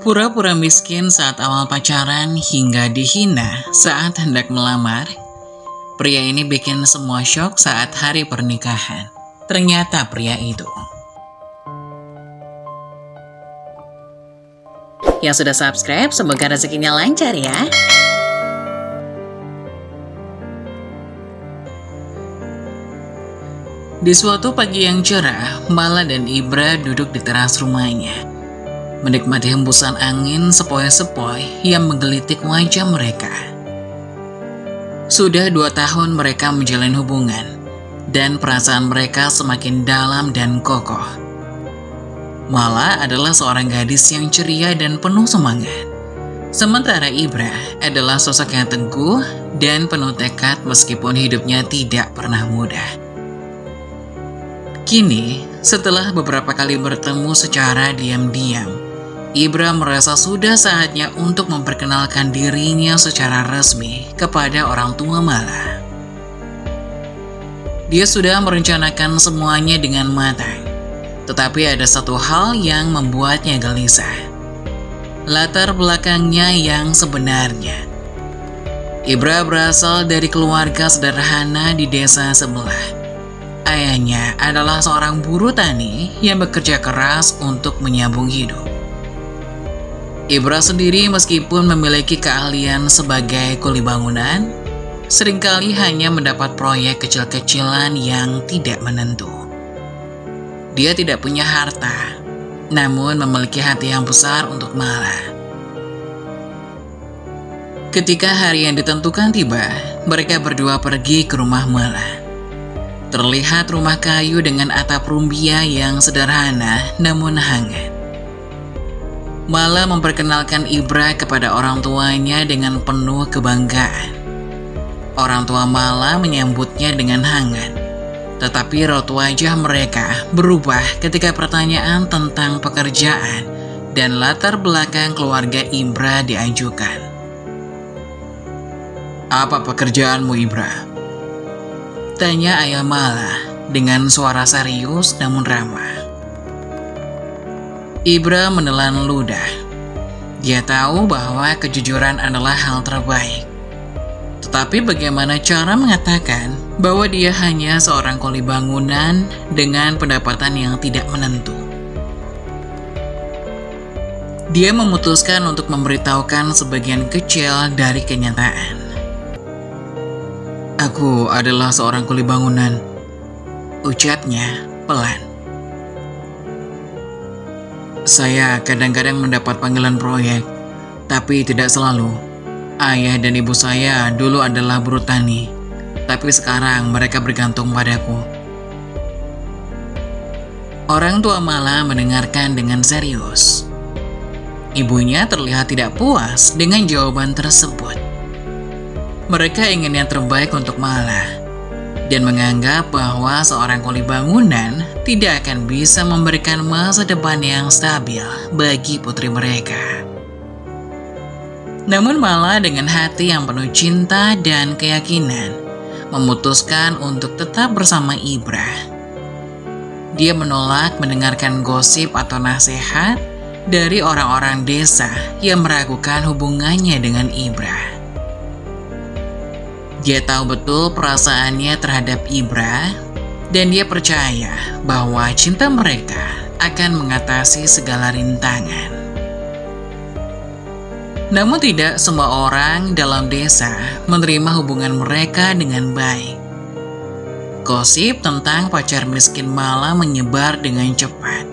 Pura-pura miskin saat awal pacaran hingga dihina saat hendak melamar. Pria ini bikin semua syok saat hari pernikahan. Ternyata pria itu. Yang sudah subscribe, semoga rezekinya lancar ya. Di suatu pagi yang cerah, Mala dan Ibra duduk di teras rumahnya, menikmati hembusan angin sepoi-sepoi yang menggelitik wajah mereka. Sudah 2 tahun mereka menjalin hubungan, dan perasaan mereka semakin dalam dan kokoh. Mala adalah seorang gadis yang ceria dan penuh semangat. Sementara Ibra adalah sosok yang teguh dan penuh tekad meskipun hidupnya tidak pernah mudah. Kini, setelah beberapa kali bertemu secara diam-diam, Ibra merasa sudah saatnya untuk memperkenalkan dirinya secara resmi kepada orang tua Mala. Dia sudah merencanakan semuanya dengan matang, tetapi ada satu hal yang membuatnya gelisah. Latar belakangnya yang sebenarnya. Ibra berasal dari keluarga sederhana di desa sebelah. Ayahnya adalah seorang buruh tani yang bekerja keras untuk menyambung hidup. Ibra sendiri meskipun memiliki keahlian sebagai kuli bangunan, seringkali hanya mendapat proyek kecil-kecilan yang tidak menentu. Dia tidak punya harta, namun memiliki hati yang besar untuk Mala. Ketika hari yang ditentukan tiba, mereka berdua pergi ke rumah Mala. Terlihat rumah kayu dengan atap rumbia yang sederhana namun hangat. Mala memperkenalkan Ibra kepada orang tuanya dengan penuh kebanggaan. Orang tua Mala menyambutnya dengan hangat, tetapi raut wajah mereka berubah ketika pertanyaan tentang pekerjaan dan latar belakang keluarga Ibra diajukan. "Apa pekerjaanmu, Ibra?" tanya ayah Mala dengan suara serius namun ramah. Ibra menelan ludah. Dia tahu bahwa kejujuran adalah hal terbaik. Tetapi bagaimana cara mengatakan bahwa dia hanya seorang kuli bangunan dengan pendapatan yang tidak menentu? Dia memutuskan untuk memberitahukan sebagian kecil dari kenyataan. "Aku adalah seorang kuli bangunan," ucapnya pelan. "Saya kadang-kadang mendapat panggilan proyek, tapi tidak selalu. Ayah dan ibu saya dulu adalah buruh tani, tapi sekarang mereka bergantung padaku." Orang tua Mala mendengarkan dengan serius. Ibunya terlihat tidak puas dengan jawaban tersebut. Mereka ingin yang terbaik untuk Mala dan menganggap bahwa seorang kuli bangunan tidak akan bisa memberikan masa depan yang stabil bagi putri mereka. Namun Mala dengan hati yang penuh cinta dan keyakinan memutuskan untuk tetap bersama Ibra. Dia menolak mendengarkan gosip atau nasihat dari orang-orang desa yang meragukan hubungannya dengan Ibra. Dia tahu betul perasaannya terhadap Ibra, dan dia percaya bahwa cinta mereka akan mengatasi segala rintangan. Namun tidak semua orang dalam desa menerima hubungan mereka dengan baik. Gosip tentang pacar miskin Mala menyebar dengan cepat,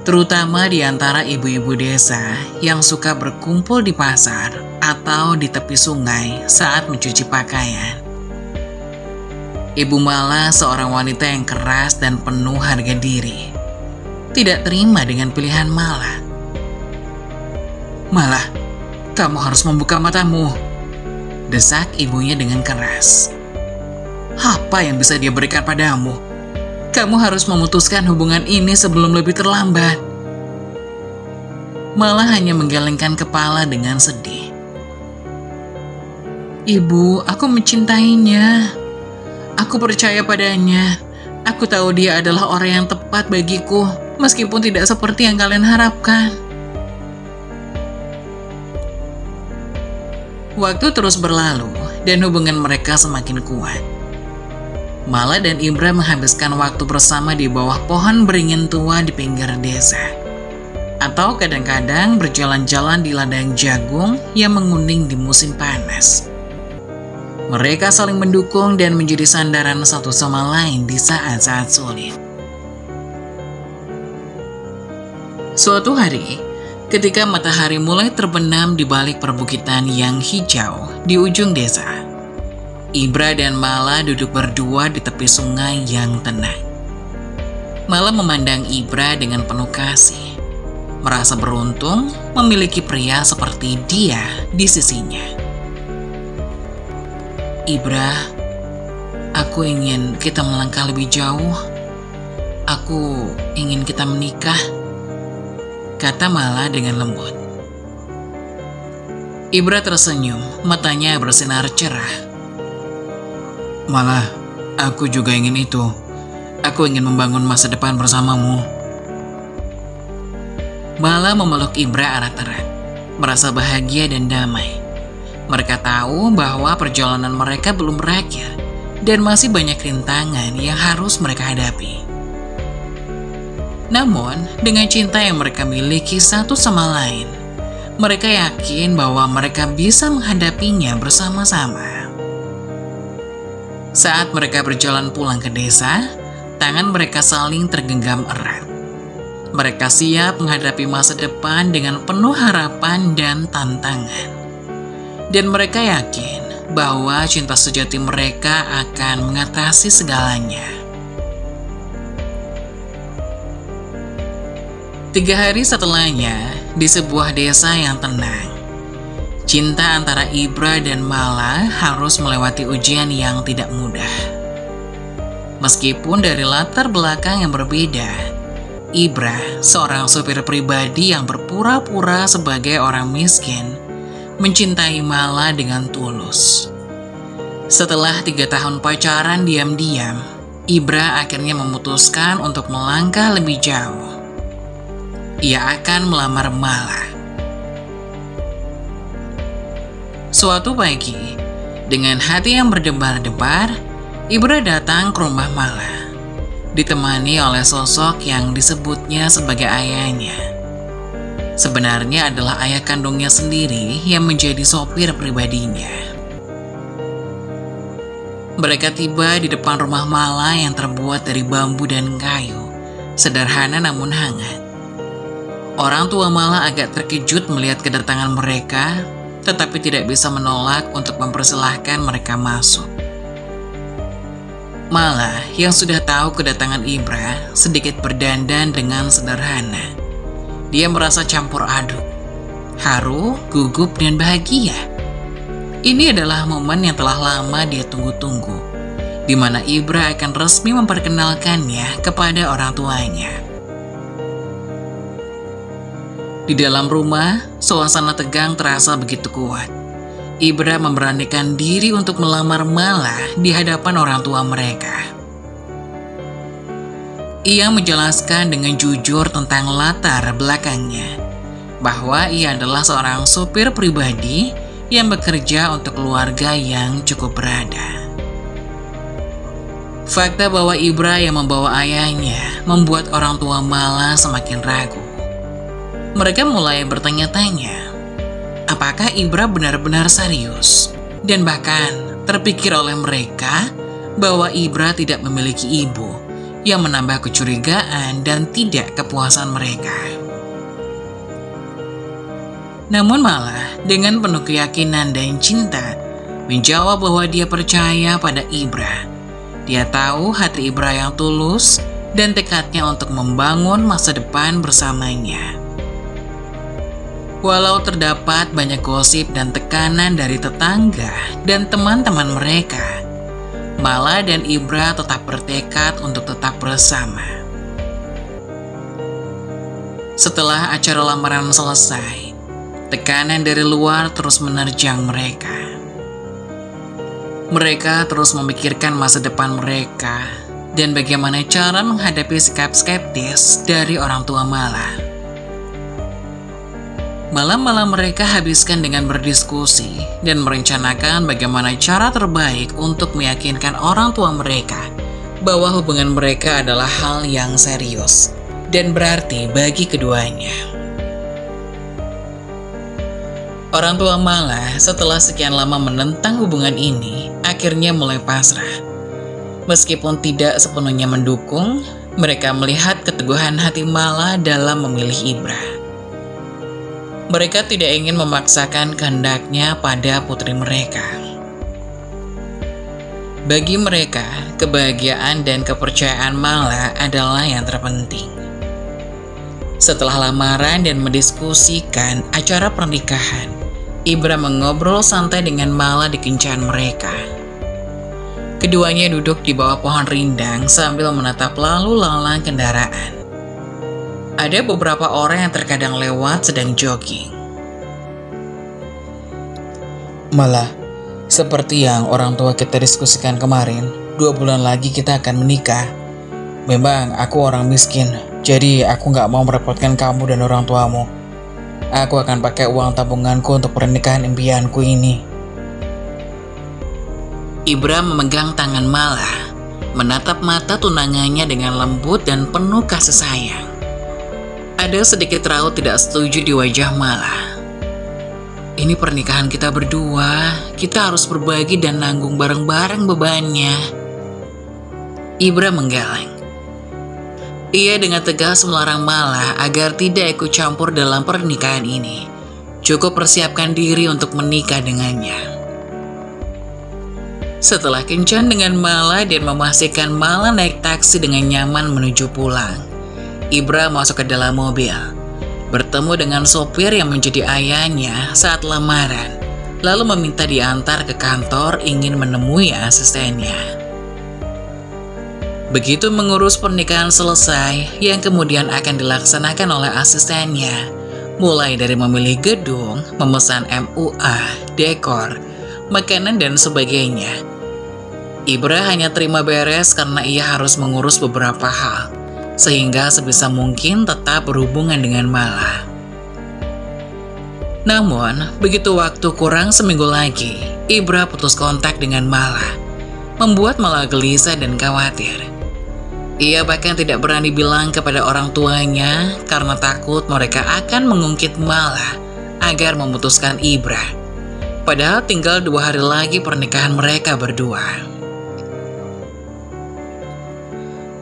terutama di antara ibu-ibu desa yang suka berkumpul di pasar atau di tepi sungai saat mencuci pakaian. Ibu Mala, seorang wanita yang keras dan penuh harga diri, tidak terima dengan pilihan Mala. "Mala, kamu harus membuka matamu," desak ibunya dengan keras. "Apa yang bisa dia berikan padamu? Kamu harus memutuskan hubungan ini sebelum lebih terlambat." Mala hanya menggelengkan kepala dengan sedih. "Ibu, aku mencintainya. Aku percaya padanya. Aku tahu dia adalah orang yang tepat bagiku, meskipun tidak seperti yang kalian harapkan." Waktu terus berlalu dan hubungan mereka semakin kuat. Mala dan Ibra menghabiskan waktu bersama di bawah pohon beringin tua di pinggir desa. Atau kadang-kadang berjalan-jalan di ladang jagung yang menguning di musim panas. Mereka saling mendukung dan menjadi sandaran satu sama lain di saat-saat sulit. Suatu hari, ketika matahari mulai terbenam di balik perbukitan yang hijau di ujung desa, Ibra dan Mala duduk berdua di tepi sungai yang tenang. Mala memandang Ibra dengan penuh kasih, merasa beruntung memiliki pria seperti dia di sisinya. Ibra, aku ingin kita melangkah lebih jauh. Aku ingin kita menikah, kata Mala dengan lembut. Ibra tersenyum, matanya bersinar cerah. Mala, aku juga ingin itu. Aku ingin membangun masa depan bersamamu. Mala memeluk Ibra erat-erat, merasa bahagia dan damai. Mereka tahu bahwa perjalanan mereka belum berakhir dan masih banyak rintangan yang harus mereka hadapi. Namun, dengan cinta yang mereka miliki satu sama lain, mereka yakin bahwa mereka bisa menghadapinya bersama-sama. Saat mereka berjalan pulang ke desa, tangan mereka saling tergenggam erat. Mereka siap menghadapi masa depan dengan penuh harapan dan tantangan. Dan mereka yakin bahwa cinta sejati mereka akan mengatasi segalanya. 3 hari setelahnya, di sebuah desa yang tenang, cinta antara Ibra dan Mala harus melewati ujian yang tidak mudah. Meskipun dari latar belakang yang berbeda, Ibra, seorang supir pribadi yang berpura-pura sebagai orang miskin, mencintai Mala dengan tulus. Setelah 3 tahun pacaran diam-diam, Ibra akhirnya memutuskan untuk melangkah lebih jauh. Ia akan melamar Mala. Suatu pagi, dengan hati yang berdebar-debar, Ibra datang ke rumah Mala, ditemani oleh sosok yang disebutnya sebagai ayahnya. Sebenarnya adalah ayah kandungnya sendiri yang menjadi sopir pribadinya. Mereka tiba di depan rumah Mala yang terbuat dari bambu dan kayu, sederhana namun hangat. Orang tua Mala agak terkejut melihat kedatangan mereka, tetapi tidak bisa menolak untuk mempersilahkan mereka masuk. Mala, yang sudah tahu kedatangan Ibra, sedikit berdandan dengan sederhana. Dia merasa campur aduk, haru, gugup, dan bahagia. Ini adalah momen yang telah lama dia tunggu-tunggu, di mana Ibra akan resmi memperkenalkannya kepada orang tuanya. Di dalam rumah, suasana tegang terasa begitu kuat. Ibra memberanikan diri untuk melamar Mala di hadapan orang tua mereka. Ia menjelaskan dengan jujur tentang latar belakangnya, bahwa ia adalah seorang supir pribadi yang bekerja untuk keluarga yang cukup berada. Fakta bahwa Ibra yang membawa ayahnya membuat orang tua Mala semakin ragu. Mereka mulai bertanya-tanya, apakah Ibra benar-benar serius? Dan bahkan terpikir oleh mereka bahwa Ibra tidak memiliki ibu, yang menambah kecurigaan dan tidak kepuasan mereka. Namun Mala dengan penuh keyakinan dan cinta menjawab bahwa dia percaya pada Ibra. Dia tahu hati Ibra yang tulus dan tekadnya untuk membangun masa depan bersamanya. Walau terdapat banyak gosip dan tekanan dari tetangga dan teman-teman mereka, Mala dan Ibra tetap bertekad untuk tetap bersama. Setelah acara lamaran selesai, tekanan dari luar terus menerjang mereka. Mereka terus memikirkan masa depan mereka dan bagaimana cara menghadapi sikap skeptis dari orang tua Mala. Malam-malam mereka habiskan dengan berdiskusi dan merencanakan bagaimana cara terbaik untuk meyakinkan orang tua mereka bahwa hubungan mereka adalah hal yang serius dan berarti bagi keduanya. Orang tua Mala setelah sekian lama menentang hubungan ini, akhirnya mulai pasrah. Meskipun tidak sepenuhnya mendukung, mereka melihat keteguhan hati Mala dalam memilih Ibra. Mereka tidak ingin memaksakan kehendaknya pada putri mereka. Bagi mereka, kebahagiaan dan kepercayaan Mala adalah yang terpenting. Setelah lamaran dan mendiskusikan acara pernikahan, Ibra mengobrol santai dengan Mala di kencan mereka. Keduanya duduk di bawah pohon rindang sambil menatap lalu lalang kendaraan. Ada beberapa orang yang terkadang lewat sedang jogging. Malah, seperti yang orang tua kita diskusikan kemarin, 2 bulan lagi kita akan menikah. Memang aku orang miskin, jadi aku gak mau merepotkan kamu dan orang tuamu. Aku akan pakai uang tabunganku untuk pernikahan impianku ini. Ibra memegang tangan Mala, menatap mata tunangannya dengan lembut dan penuh kasih sayang. Ada sedikit raut tidak setuju di wajah Mala. Ini pernikahan kita berdua, kita harus berbagi dan nanggung bareng-bareng bebannya. Ibra menggeleng. Ia dengan tegas melarang Mala agar tidak ikut campur dalam pernikahan ini. Cukup persiapkan diri untuk menikah dengannya. Setelah kencan dengan Mala dan memastikan Mala naik taksi dengan nyaman menuju pulang, Ibra masuk ke dalam mobil, bertemu dengan sopir yang menjadi ayahnya saat lamaran, lalu meminta diantar ke kantor ingin menemui asistennya. Begitu mengurus pernikahan selesai, yang kemudian akan dilaksanakan oleh asistennya, mulai dari memilih gedung, memesan MUA, dekor, makanan dan sebagainya. Ibra hanya terima beres karena ia harus mengurus beberapa hal, sehingga sebisa mungkin tetap berhubungan dengan Mala. Namun, begitu waktu kurang seminggu lagi, Ibra putus kontak dengan Mala, membuat Mala gelisah dan khawatir. Ia bahkan tidak berani bilang kepada orang tuanya karena takut mereka akan mengungkit Mala agar memutuskan Ibra. Padahal tinggal 2 hari lagi pernikahan mereka berdua.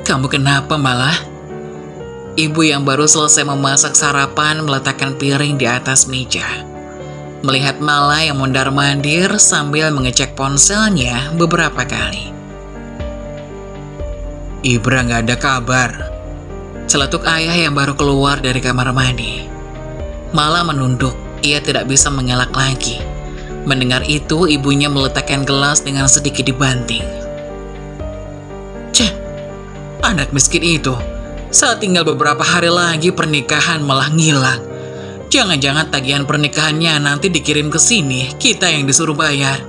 Kamu kenapa Mala? Ibu yang baru selesai memasak sarapan meletakkan piring di atas meja. Melihat Mala yang mondar-mandir sambil mengecek ponselnya beberapa kali. Ibra gak ada kabar. Celetuk ayah yang baru keluar dari kamar mandi. Mala menunduk, ia tidak bisa mengelak lagi. Mendengar itu, ibunya meletakkan gelas dengan sedikit dibanting. Ceh, anak miskin itu, saat tinggal beberapa hari lagi pernikahan malah ngilang. Jangan-jangan tagihan pernikahannya nanti dikirim ke sini, kita yang disuruh bayar.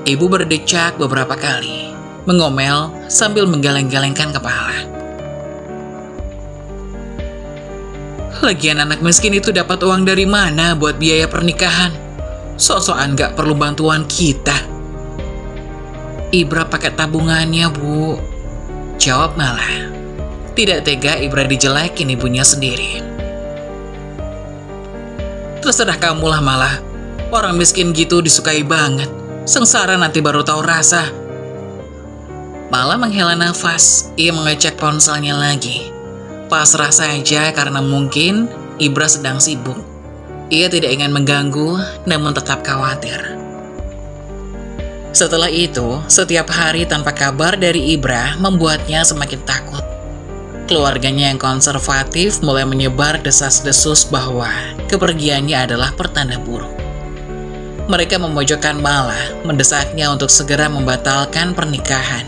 Ibu berdecak beberapa kali, mengomel sambil menggeleng-gelengkan kepala. Lagian anak miskin itu dapat uang dari mana buat biaya pernikahan? Sok-sokan gak perlu bantuan kita. Ibra pakai tabungannya, Bu. Jawab Mala. Tidak tega Ibra dijelekin ibunya sendiri. Terserah kamulah Mala. Orang miskin gitu disukai banget. Sengsara nanti baru tahu rasa. Mala menghela nafas. Ia mengecek ponselnya lagi. Pasrah saja karena mungkin Ibra sedang sibuk. Ia tidak ingin mengganggu, namun tetap khawatir. Setelah itu, setiap hari tanpa kabar dari Ibra membuatnya semakin takut. Keluarganya yang konservatif mulai menyebar desas-desus bahwa kepergiannya adalah pertanda buruk. Mereka memojokkan Mala, mendesaknya untuk segera membatalkan pernikahan.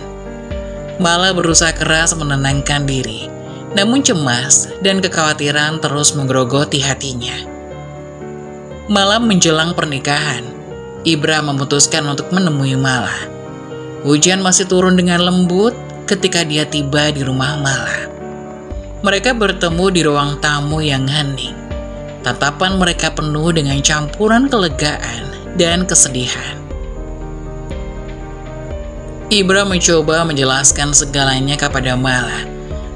Mala berusaha keras menenangkan diri, namun cemas dan kekhawatiran terus menggerogoti hatinya. Malam menjelang pernikahan, Ibra memutuskan untuk menemui Mala. Hujan masih turun dengan lembut ketika dia tiba di rumah Mala. Mereka bertemu di ruang tamu yang hening. Tatapan mereka penuh dengan campuran kelegaan dan kesedihan. Ibra mencoba menjelaskan segalanya kepada Mala.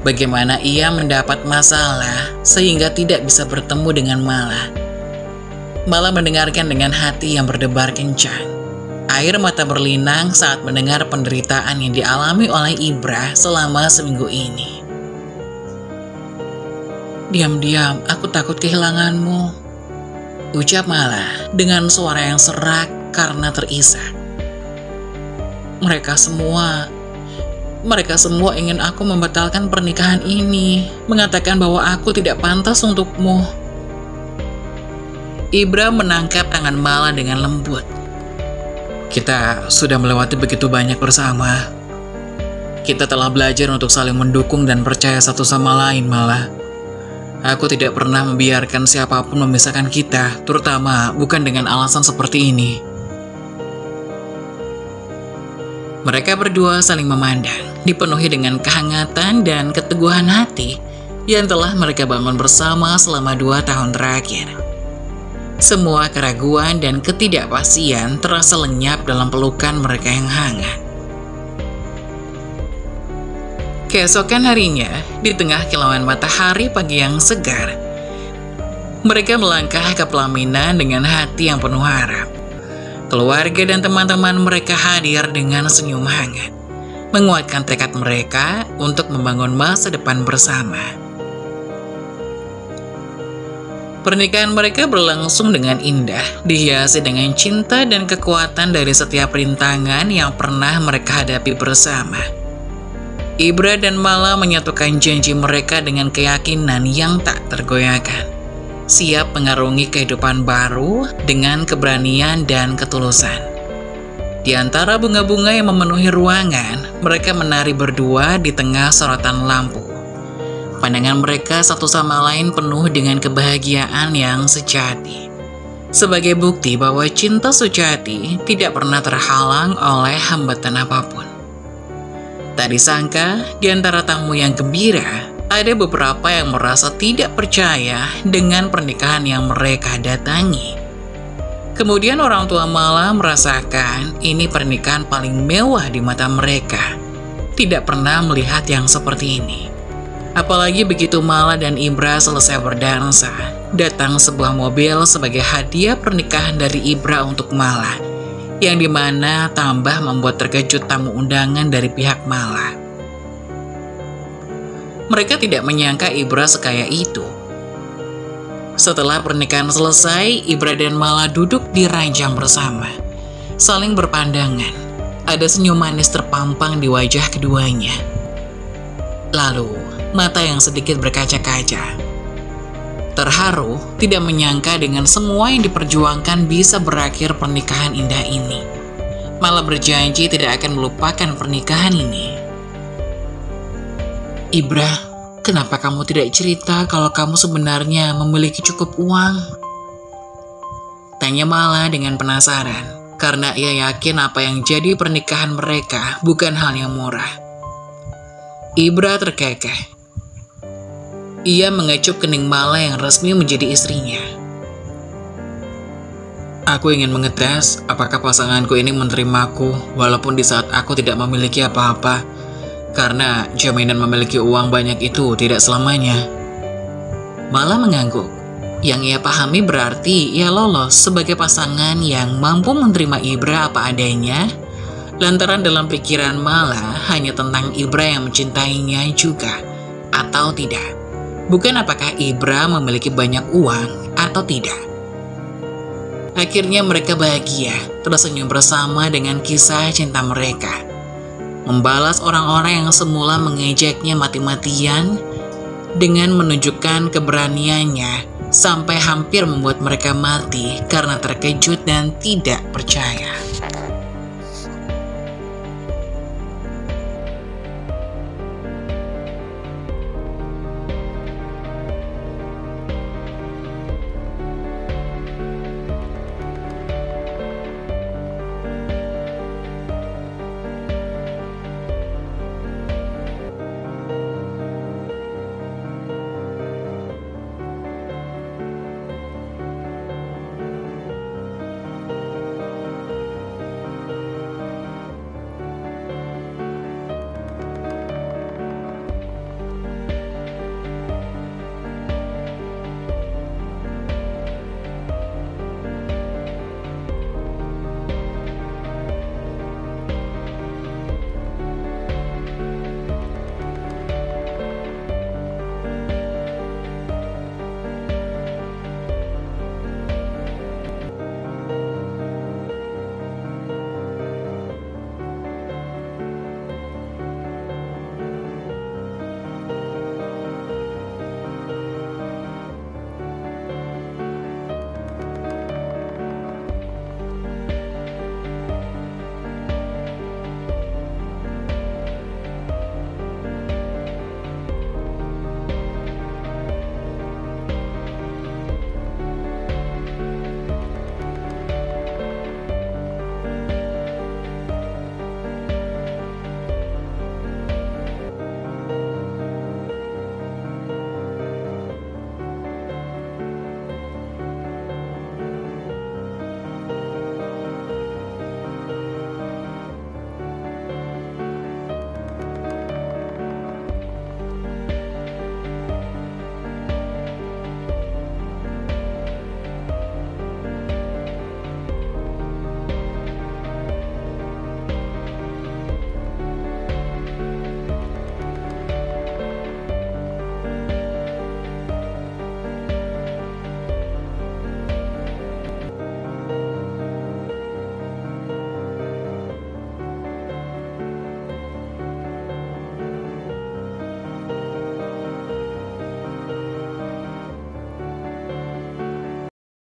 Bagaimana ia mendapat masalah sehingga tidak bisa bertemu dengan Mala. Mala mendengarkan dengan hati yang berdebar kencang. Air mata berlinang saat mendengar penderitaan yang dialami oleh Ibra selama seminggu ini. "Diam-diam, aku takut kehilanganmu," ucap Mala dengan suara yang serak karena terisak. Mereka semua ingin aku membatalkan pernikahan ini, mengatakan bahwa aku tidak pantas untukmu. Ibra menangkap tangan Mala dengan lembut. "Kita sudah melewati begitu banyak bersama. Kita telah belajar untuk saling mendukung dan percaya satu sama lain, Mala. Aku tidak pernah membiarkan siapapun memisahkan kita, terutama bukan dengan alasan seperti ini." Mereka berdua saling memandang, dipenuhi dengan kehangatan dan keteguhan hati yang telah mereka bangun bersama selama 2 tahun terakhir. Semua keraguan dan ketidakpastian terasa lenyap dalam pelukan mereka yang hangat. Keesokan harinya, di tengah kilauan matahari pagi yang segar, mereka melangkah ke pelaminan dengan hati yang penuh harap. Keluarga dan teman-teman mereka hadir dengan senyum hangat, menguatkan tekad mereka untuk membangun masa depan bersama. Pernikahan mereka berlangsung dengan indah, dihiasi dengan cinta dan kekuatan dari setiap rintangan yang pernah mereka hadapi bersama. Ibra dan Mala menyatukan janji mereka dengan keyakinan yang tak tergoyahkan, siap mengarungi kehidupan baru dengan keberanian dan ketulusan. Di antara bunga-bunga yang memenuhi ruangan, mereka menari berdua di tengah sorotan lampu. Pandangan mereka satu sama lain penuh dengan kebahagiaan yang sejati, sebagai bukti bahwa cinta sejati tidak pernah terhalang oleh hambatan apapun. Tak disangka, di antara tamu yang gembira, ada beberapa yang merasa tidak percaya dengan pernikahan yang mereka datangi. Kemudian orang tua Mala merasakan ini pernikahan paling mewah di mata mereka. Tidak pernah melihat yang seperti ini. Apalagi begitu Mala dan Ibra selesai berdansa, datang sebuah mobil sebagai hadiah pernikahan dari Ibra untuk Mala, yang dimana tambah membuat terkejut tamu undangan dari pihak Mala. Mereka tidak menyangka Ibra sekaya itu. Setelah pernikahan selesai, Ibra dan Mala duduk di ranjang bersama, saling berpandangan. Ada senyum manis terpampang di wajah keduanya. Lalu, mata yang sedikit berkaca-kaca. Terharu, tidak menyangka dengan semua yang diperjuangkan bisa berakhir pernikahan indah ini. Mala berjanji tidak akan melupakan pernikahan ini. "Ibra, kenapa kamu tidak cerita kalau kamu sebenarnya memiliki cukup uang?" tanya Mala dengan penasaran, karena ia yakin apa yang jadi pernikahan mereka bukan hal yang murah. Ibra terkekeh. Ia mengecup kening Mala yang resmi menjadi istrinya. "Aku ingin mengetes apakah pasanganku ini menerimaku walaupun di saat aku tidak memiliki apa-apa, karena jaminan memiliki uang banyak itu tidak selamanya." Mala mengangguk. Yang ia pahami berarti ia lolos sebagai pasangan yang mampu menerima Ibra apa adanya, lantaran dalam pikiran Mala hanya tentang Ibra yang mencintainya juga, atau tidak. Bukan apakah Ibra memiliki banyak uang atau tidak. Akhirnya mereka bahagia, tersenyum bersama dengan kisah cinta mereka. Membalas orang-orang yang semula mengejeknya mati-matian dengan menunjukkan keberaniannya sampai hampir membuat mereka mati karena terkejut dan tidak percaya.